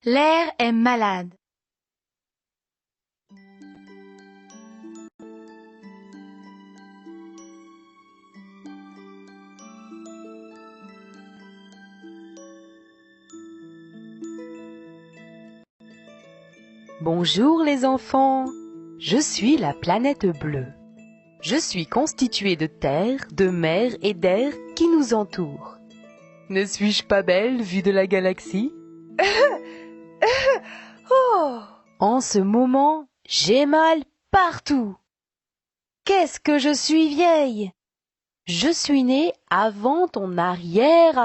L'air est malade. Bonjour les enfants, je suis la planète bleue. Je suis constituée de terre, de mer et d'air qui nous entourent. Ne suis-je pas belle vue de la galaxie? Oh! En ce moment, j'ai mal partout. Qu'est-ce que je suis vieille! Je suis née avant ton arrière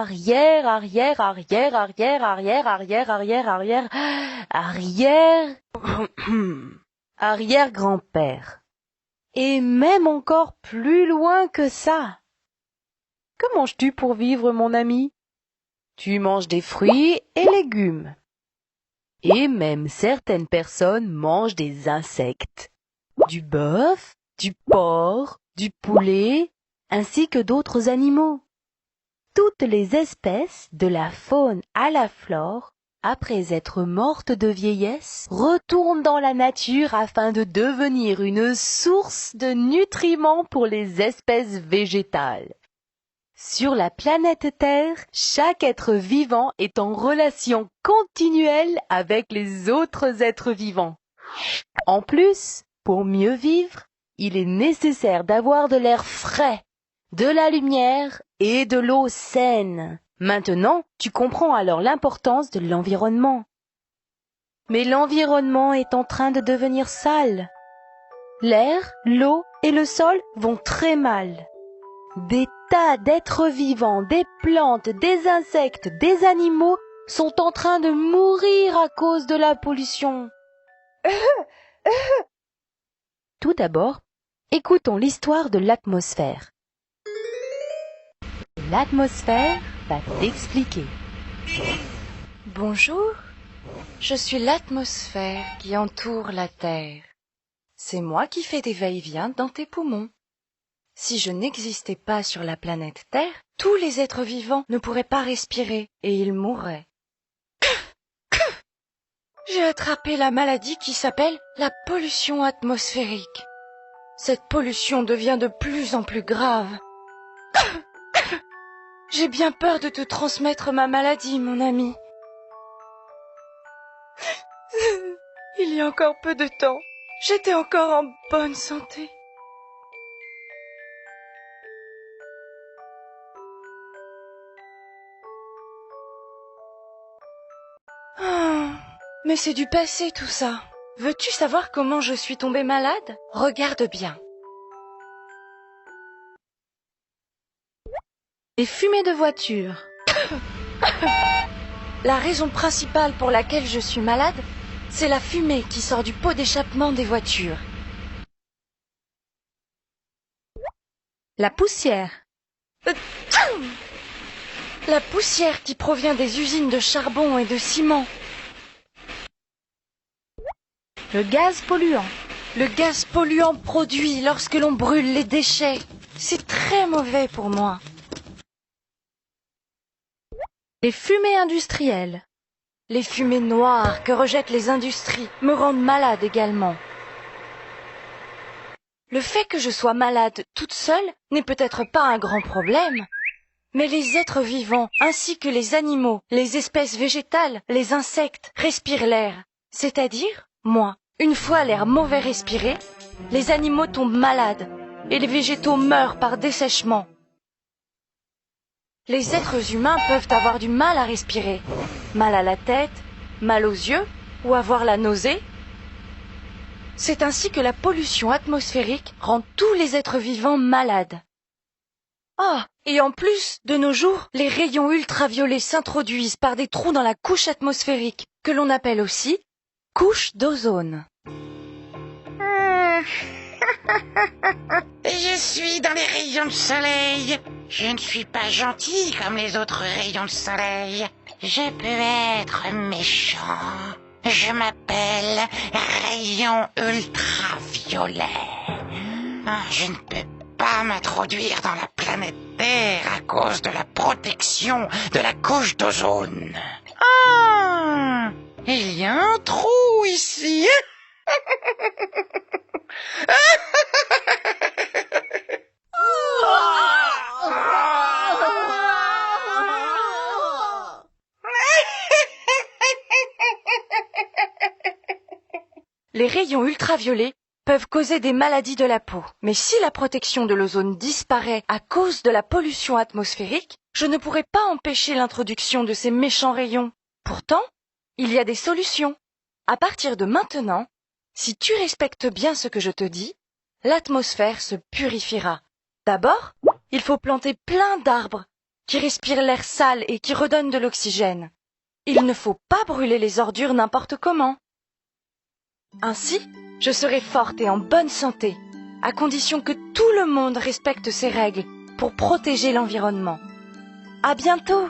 arrière-grand-père. Et même encore plus loin que ça. Que manges-tu pour vivre, mon ami? Tu manges des fruits et légumes. Et même certaines personnes mangent des insectes. Du bœuf, du porc, du poulet, ainsi que d'autres animaux. Toutes les espèces, de la faune à la flore, après être mortes de vieillesse, retournent dans la nature afin de devenir une source de nutriments pour les espèces végétales. Sur la planète Terre, chaque être vivant est en relation continuelle avec les autres êtres vivants. En plus, pour mieux vivre, il est nécessaire d'avoir de l'air frais, de la lumière et de l'eau saine. Maintenant, tu comprends alors l'importance de l'environnement. Mais l'environnement est en train de devenir sale. L'air, l'eau et le sol vont très mal. Des tas d'êtres vivants, des plantes, des insectes, des animaux sont en train de mourir à cause de la pollution. Tout d'abord, écoutons l'histoire de l'atmosphère. L'atmosphère va t'expliquer. Bonjour, je suis l'atmosphère qui entoure la Terre. C'est moi qui fais des va-et-vient dans tes poumons. Si je n'existais pas sur la planète Terre, tous les êtres vivants ne pourraient pas respirer et ils mourraient. J'ai attrapé la maladie qui s'appelle la pollution atmosphérique. Cette pollution devient de plus en plus grave. J'ai bien peur de te transmettre ma maladie, mon ami. Il y a encore peu de temps, j'étais encore en bonne santé. Mais c'est du passé tout ça. Veux-tu savoir comment je suis tombée malade? Regarde bien. Les fumées de voiture. La raison principale pour laquelle je suis malade, c'est la fumée qui sort du pot d'échappement des voitures. La poussière. La poussière qui provient des usines de charbon et de ciment. Le gaz polluant. Le gaz polluant produit lorsque l'on brûle les déchets. C'est très mauvais pour moi. Les fumées industrielles. Les fumées noires que rejettent les industries me rendent malade également. Le fait que je sois malade toute seule n'est peut-être pas un grand problème, mais les êtres vivants ainsi que les animaux, les espèces végétales, les insectes respirent l'air, c'est-à-dire moi. Une fois l'air mauvais respiré, les animaux tombent malades et les végétaux meurent par dessèchement. Les êtres humains peuvent avoir du mal à respirer, mal à la tête, mal aux yeux ou avoir la nausée. C'est ainsi que la pollution atmosphérique rend tous les êtres vivants malades. Ah, et en plus, de nos jours, les rayons ultraviolets s'introduisent par des trous dans la couche atmosphérique, que l'on appelle aussi couche d'ozone. Je suis dans les rayons de soleil. Je ne suis pas gentil comme les autres rayons de soleil. Je peux être méchant. Je m'appelle rayon ultraviolet. Je ne peux pas m'introduire dans la planète Terre à cause de la protection de la couche d'ozone. Ah, il y a un trou ici. Les rayons ultraviolets peuvent causer des maladies de la peau. Mais si la protection de l'ozone disparaît à cause de la pollution atmosphérique, je ne pourrai pas empêcher l'introduction de ces méchants rayons. Pourtant, il y a des solutions. À partir de maintenant, si tu respectes bien ce que je te dis, l'atmosphère se purifiera. D'abord, il faut planter plein d'arbres qui respirent l'air sale et qui redonnent de l'oxygène. Il ne faut pas brûler les ordures n'importe comment. Ainsi, je serai forte et en bonne santé, à condition que tout le monde respecte ces règles pour protéger l'environnement. À bientôt!